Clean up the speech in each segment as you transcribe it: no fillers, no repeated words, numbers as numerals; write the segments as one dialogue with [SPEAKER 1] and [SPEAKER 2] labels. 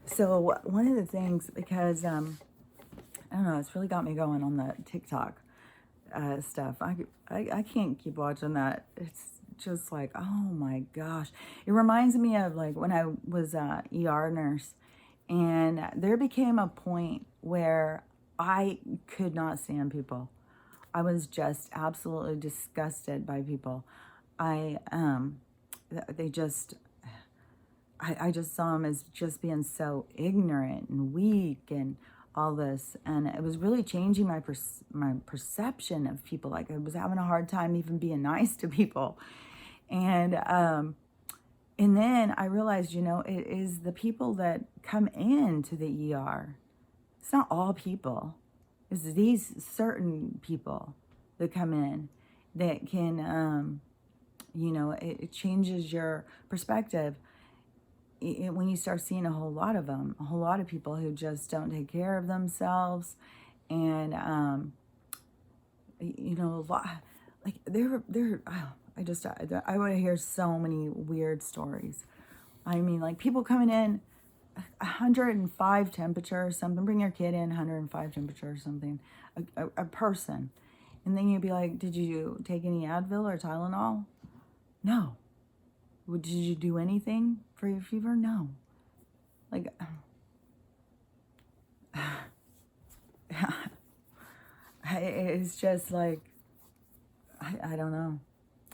[SPEAKER 1] So one of the things, because I don't know, it's really got me going on the TikTok stuff. I can't keep watching that. It's just like, oh my gosh. It reminds me of like when I was a ER nurse, and there became a point where I could not stand people. I was just absolutely disgusted by people. I they just I just saw him as just being so ignorant and weak and all this, and it was really changing my perception of people. Like I was having a hard time even being nice to people, and then I realized, it is the people that come into the ER. It's not all people. It's these certain people that come in that can, it changes your perspective when you start seeing a whole lot of them, a whole lot of people who just don't take care of themselves, and a lot like I would hear so many weird stories. I mean, like people coming in 105 temperature or something. Bring your kid in 105 temperature or something, a person, and then you'd be like, "Did you take any Advil or Tylenol?" No. Did you do anything for your fever? No. Like, it's just like, I don't know.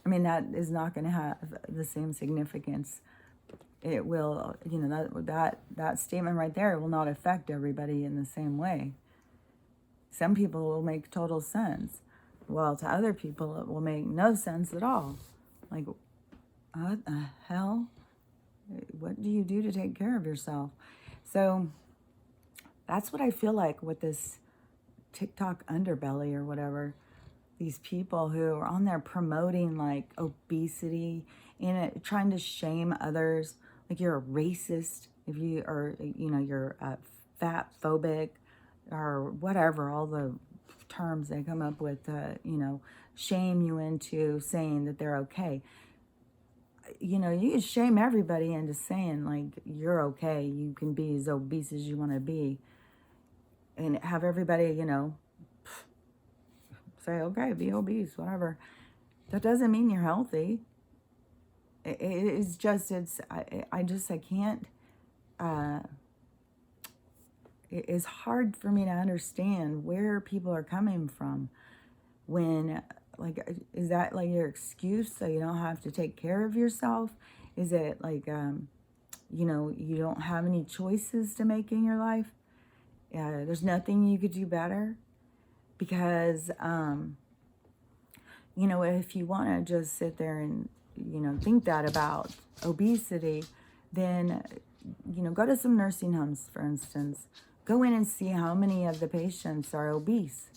[SPEAKER 1] I mean, that is not going to have the same significance. It will, that statement right there will not affect everybody in the same way. Some people will make total sense, while to other people it will make no sense at all. Like, what the hell? What do you do to take care of yourself? So that's what I feel like with this TikTok underbelly or whatever. These people who are on there promoting like obesity and trying to shame others, like you're a racist if you are, you're fat phobic or whatever, all the terms they come up with, shame you into saying that they're okay. You can shame everybody into saying like you're okay, you can be as obese as you want to be, and have everybody, say, okay, be obese, whatever. That doesn't mean you're healthy. It's just, I can't, it's hard for me to understand where people are coming from when, like, is that like your excuse so you don't have to take care of yourself? Is it like, you don't have any choices to make in your life? There's nothing you could do better? Because, if you want to just sit there and, think that about obesity, then, go to some nursing homes, for instance. Go in and see how many of the patients are obese.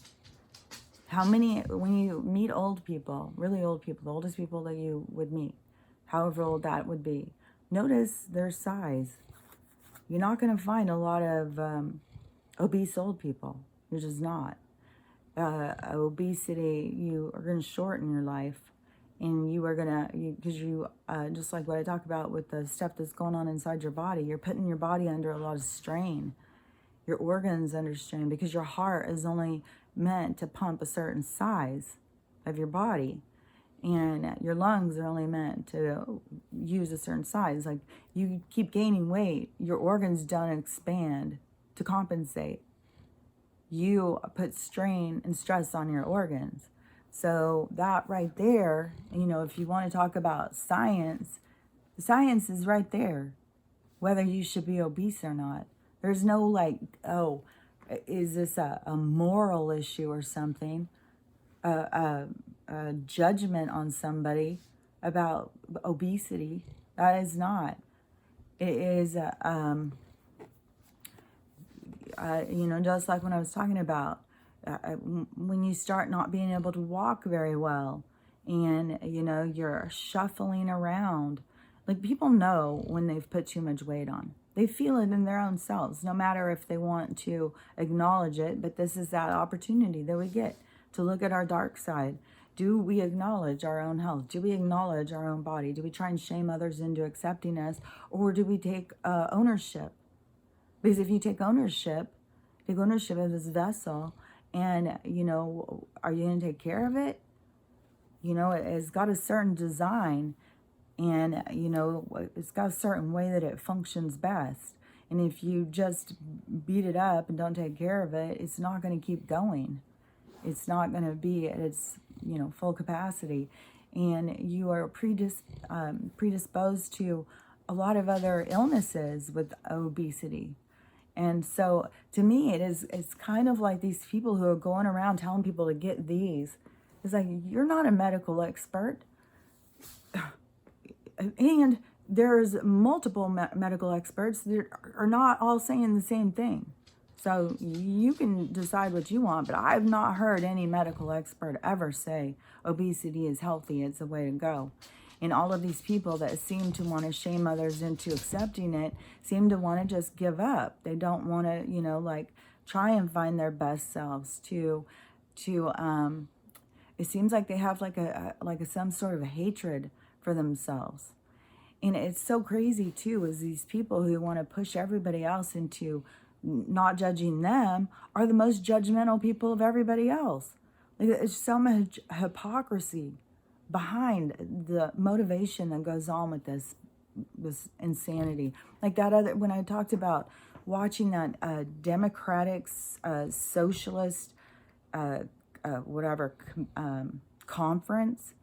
[SPEAKER 1] How many, when you meet old people, really old people, the oldest people that you would meet, however old that would be, notice their size. You're not going to find a lot of obese old people. You're just not. Obesity, you are going to shorten your life, and you are going to, because just like what I talk about with the stuff that's going on inside your body, you're putting your body under a lot of strain, your organs under strain, because your heart is only meant to pump a certain size of your body, and your lungs are only meant to use a certain size. Like, you keep gaining weight, your organs don't expand to compensate. You put strain and stress on your organs. So that right there, if you want to talk about science, the science is right there, whether you should be obese or not. There's no like, oh, is this a moral issue or something, a judgment on somebody about obesity. That is not. It is, just like when I was talking about, when you start not being able to walk very well, and you're shuffling around, like people know when they've put too much weight on. They feel it in their own selves, no matter if they want to acknowledge it. But this is that opportunity that we get to look at our dark side. Do we acknowledge our own health? Do we acknowledge our own body? Do we try and shame others into accepting us? Or do we take ownership? Because if you take ownership of this vessel, and, you know, are you going to take care of it? You know, it's got a certain design, and, you know, it's got a certain way that it functions best. And if you just beat it up and don't take care of it, it's not going to keep going. It's not going to be at its, you know, full capacity. And you are predisposed to a lot of other illnesses with obesity. And so to me, it's kind of like these people who are going around telling people to get these. It's like, you're not a medical expert. And there's multiple medical experts that are not all saying the same thing. So you can decide what you want, but I've not heard any medical expert ever say obesity is healthy, it's the way to go. And all of these people that seem to want to shame others into accepting it seem to want to just give up. They don't want to, you know, like try and find their best selves it seems like they have like some sort of a hatred for themselves. And it's so crazy too, is these people who want to push everybody else into not judging them are the most judgmental people of everybody else. Like, there's so much hypocrisy behind the motivation that goes on with this insanity. Like that other, when I talked about watching that Democratic socialist conference,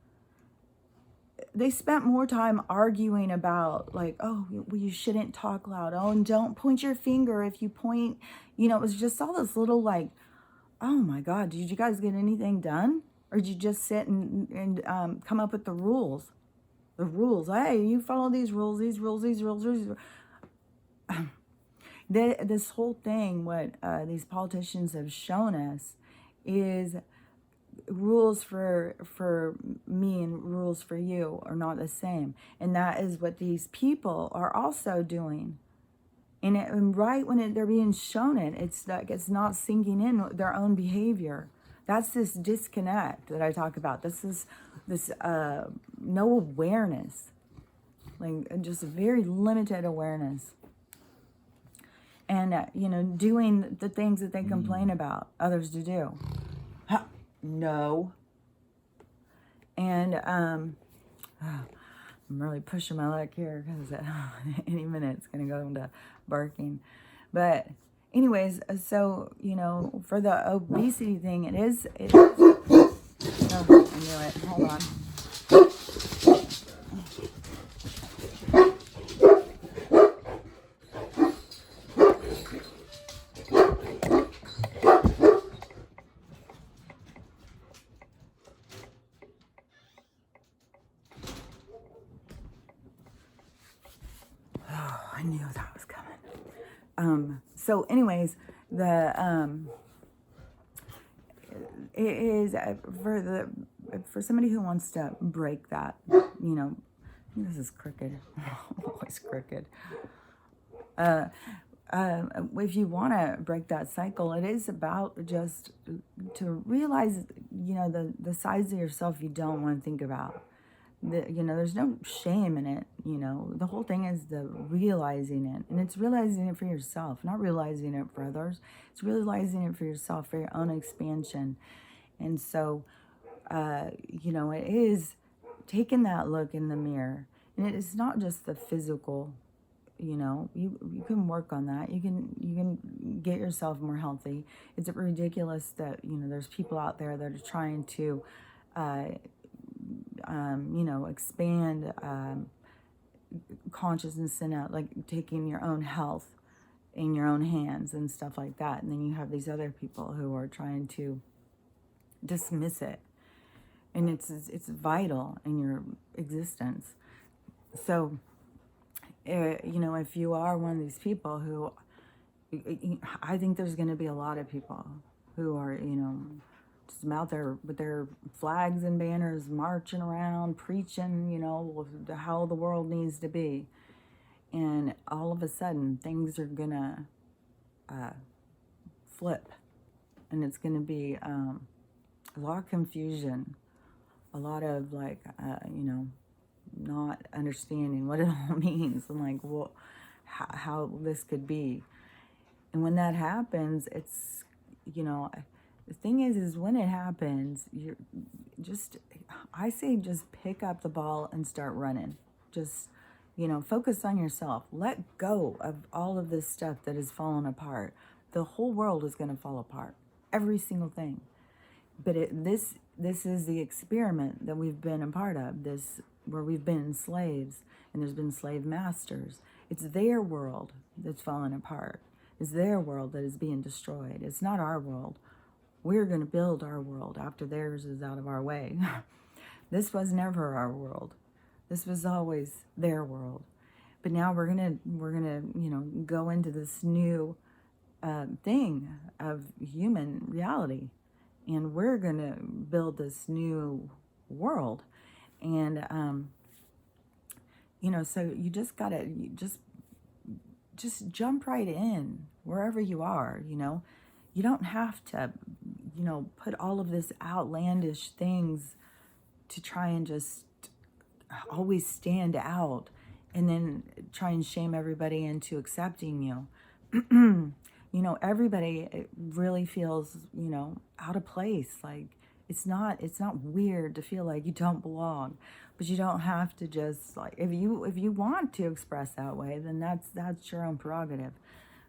[SPEAKER 1] they spent more time arguing about, like, oh, well, you shouldn't talk loud. Oh, and don't point your finger. If you point, you know, it was just all this little, like, oh my God, did you guys get anything done? Or did you just sit and come up with the rules? The rules. Hey, you follow these rules, these rules, these rules. This whole thing, what these politicians have shown us is rules for me and rules for you are not the same. And that is what these people are also doing. And right when they're being shown it, it's like it's not sinking in their own behavior. That's this disconnect that I talk about. This no awareness, like just very limited awareness. And, you know, doing the things that they complain about others to do. No. And I'm really pushing my luck here because any minute it's going to go into barking. But anyways, so, you know, for the obesity thing, it is oh, I knew it. Hold on. I knew that was coming. So anyways, it is for somebody who wants to break that, you know, this is crooked, always crooked. If you want to break that cycle, it is about just to realize, you know, the sides of yourself you don't want to think about. You know, there's no shame in it. You know, the whole thing is the realizing it, and it's realizing it for yourself, not realizing it for others. It's realizing it for yourself, for your own expansion. And so, you know, it is taking that look in the mirror, and it is not just the physical. You know, you can work on that. You can get yourself more healthy. It's ridiculous that, you know, there's people out there that are trying to you know, expand consciousness and like taking your own health in your own hands and stuff like that. And then you have these other people who are trying to dismiss it. And it's vital in your existence. So, you know, if you are one of these people who, I think there's going to be a lot of people who are, you know, just out there with their flags and banners marching around, preaching, you know, how the world needs to be. And all of a sudden, things are going to flip. And it's going to be a lot of confusion, a lot of, like, you know, not understanding what it all means and, like, how this could be. And when that happens, it's, the thing is when it happens, you're just, I say just pick up the ball and start running. Just, focus on yourself. Let go of all of this stuff that has fallen apart. The whole world is going to fall apart. Every single thing. But this is the experiment that we've been a part of, this where we've been slaves and there's been slave masters. It's their world that's fallen apart. It's their world that is being destroyed. It's not our world. We're going to build our world after theirs is out of our way. This was never our world. This was always their world. But now we're gonna go into this new thing of human reality, and we're gonna build this new world. And so you just gotta just jump right in wherever you are. You don't have to put all of this outlandish things to try and just always stand out and then try and shame everybody into accepting you. Everybody really feels, out of place. Like it's not weird to feel like you don't belong, but you don't have to just like, if you want to express that way, then that's your own prerogative.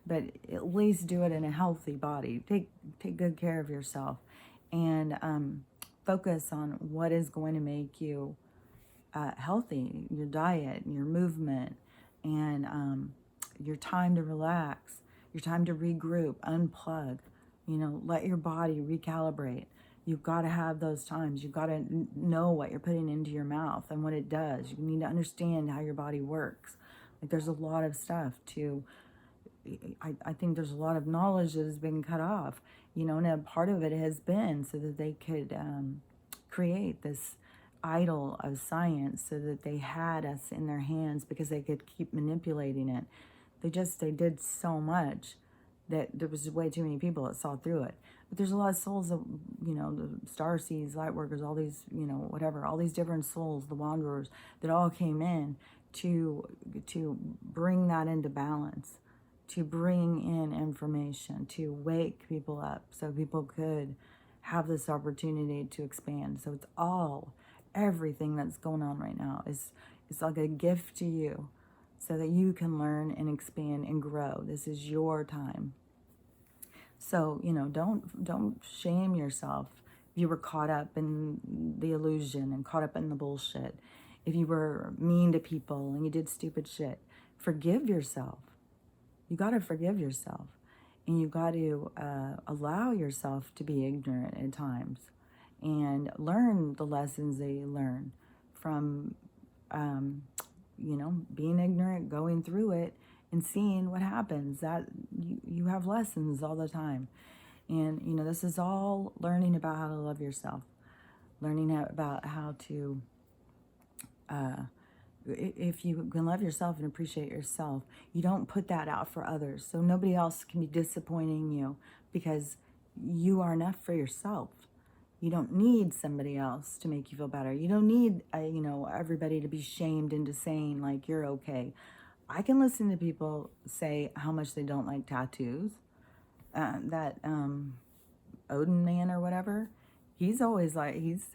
[SPEAKER 1] But at least do it in a healthy body. Take good care of yourself, and focus on what is going to make you healthy, your diet, your movement, and your time to relax, your time to regroup, unplug, let your body recalibrate. You've got to have those times. You've got to know what you're putting into your mouth and what it does. You need to understand how your body works. Like there's a lot of stuff to, I think there's a lot of knowledge that has been cut off, and a part of it has been so that they could create this idol of science so that they had us in their hands because they could keep manipulating it. They did so much that there was way too many people that saw through it. But there's a lot of souls that, the star seeds, light workers, all these, whatever, all these different souls, the wanderers that all came in to bring that into balance, to bring in information, to wake people up so people could have this opportunity to expand. So everything that's going on right now is like a gift to you so that you can learn and expand and grow. This is your time. So, don't shame yourself if you were caught up in the illusion and caught up in the bullshit. If you were mean to people and you did stupid shit, forgive yourself. You got to forgive yourself. And you got to allow yourself to be ignorant at times and learn the lessons that you learn from, being ignorant, going through it, and seeing what happens. That you have lessons all the time. And, this is all learning about how to love yourself, learning about how to, if you can love yourself and appreciate yourself, you don't put that out for others. So nobody else can be disappointing you because you are enough for yourself. You don't need somebody else to make you feel better. You don't need, everybody to be shamed into saying like you're okay. I can listen to people say how much they don't like tattoos. That Odin man or whatever, he's always like, he's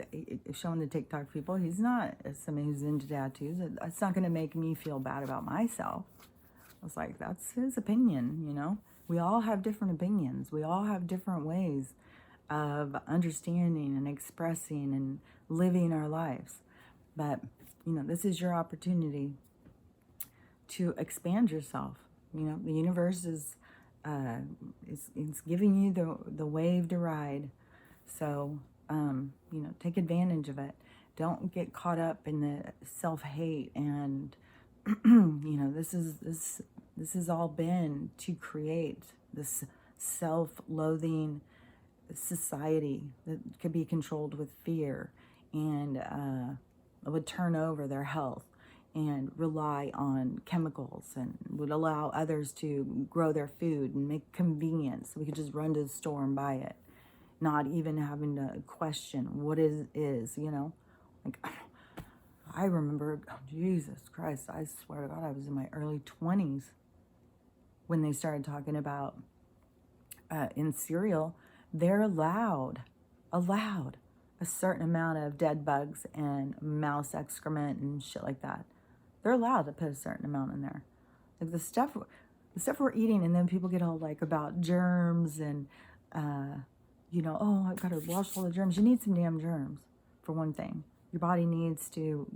[SPEAKER 1] showing the TikTok people, he's not somebody who's into tattoos. It's not going to make me feel bad about myself. I was like, that's his opinion, We all have different opinions. We all have different ways of understanding and expressing and living our lives. But, this is your opportunity to expand yourself. The universe is giving you the wave to ride. So, take advantage of it. Don't get caught up in the self-hate and, this has all been to create this self-loathing society that could be controlled with fear and would turn over their health and rely on chemicals and would allow others to grow their food and make convenience. We could just run to the store and buy it, not even having to question what is. Like, I remember, Jesus Christ, I swear to God, I was in my early 20s when they started talking about in cereal, they're allowed a certain amount of dead bugs and mouse excrement and shit like that. They're allowed to put a certain amount in there. Like the stuff we're eating, and then people get all like about germs and, oh, I've got to wash all the germs. You need some damn germs, for one thing. Your body needs to,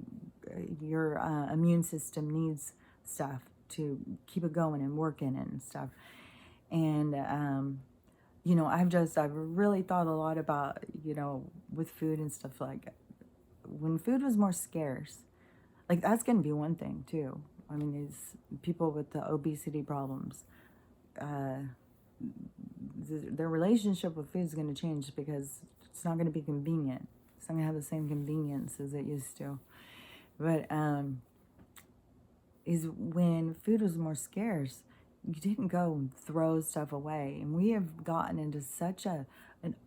[SPEAKER 1] your immune system needs stuff to keep it going and working and stuff. And, I've really thought a lot about, with food and stuff, like when food was more scarce, like that's going to be one thing too. I mean, these people with the obesity problems, their relationship with food is going to change because it's not going to be convenient. It's not going to have the same convenience as it used to. But is when food was more scarce, you didn't go and throw stuff away. And we have gotten into such an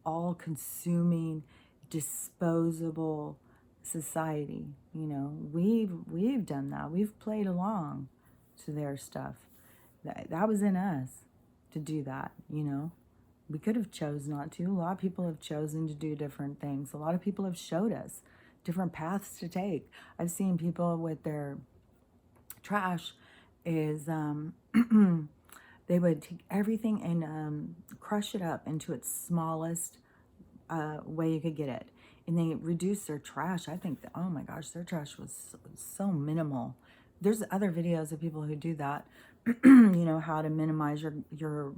[SPEAKER 1] all-consuming, disposable society. We've done that. We've played along to their stuff. That was in us to do that. We could have chose not to. A lot of people have chosen to do different things. A lot of people have showed us different paths to take. I've seen people with their trash is they would take everything and crush it up into its smallest way you could get it. And they reduced their trash. I think that, oh my gosh, their trash was so minimal. There's other videos of people who do that. How to minimize your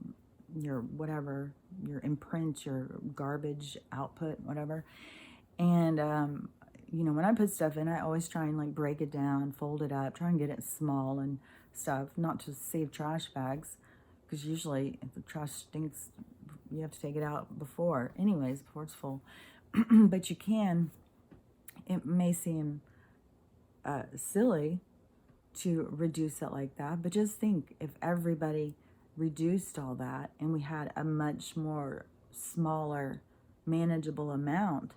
[SPEAKER 1] whatever, your imprint, your garbage output, whatever. And when I put stuff in, I always try and like break it down, fold it up, try and get it small and stuff, not to save trash bags, because usually if the trash stinks, you have to take it out before it's full. But you can, it may seem silly to reduce it like that, but just think if everybody reduced all that and we had a much more smaller, manageable amount,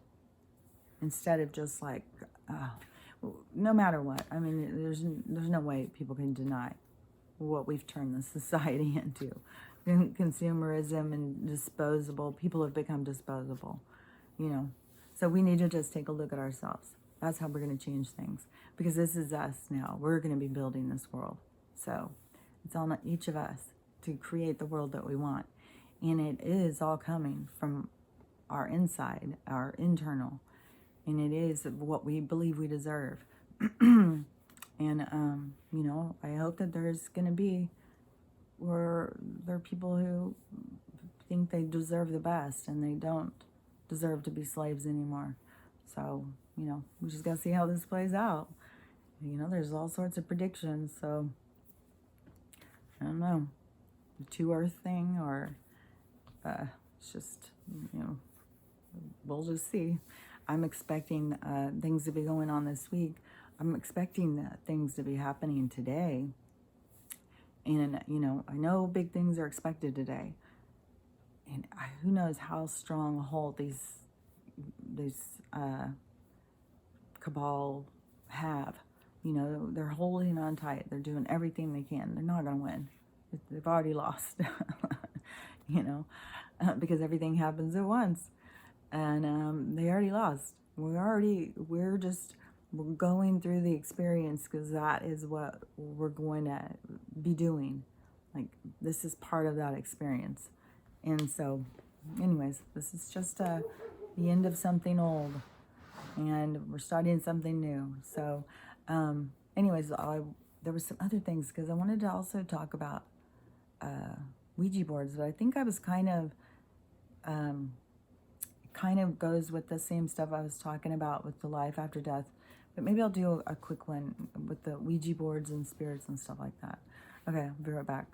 [SPEAKER 1] instead of just like, no matter what. I mean, there's no way people can deny what we've turned the society into. Consumerism and disposable. People have become disposable, So we need to just take a look at ourselves. That's how we're going to change things. Because this is us now. We're going to be building this world. So it's on each of us to create the world that we want. And it is all coming from our inside, our internal. And it is what we believe we deserve. And, I hope that there's going to be, there are people who think they deserve the best and they don't deserve to be slaves anymore. So, we just got to see how this plays out. There's all sorts of predictions. So, I don't know, the 2 Earth thing, or it's just, we'll just see. I'm expecting things to be going on this week. I'm expecting things to be happening today. And, I know big things are expected today. And who knows how strong a hold these cabal have. They're holding on tight. They're doing everything they can. They're not going to win. They've already lost, because everything happens at once. And they already lost. We're going through the experience because that is what we're going to be doing. Like, this is part of that experience. And so, anyways, this is just the end of something old. And we're starting something new. So, anyways, there were some other things because I wanted to also talk about Ouija boards. But I think I was kind of goes with the same stuff I was talking about with the life after death. But maybe I'll do a quick one with the Ouija boards and spirits and stuff like that. Okay, I'll be right back.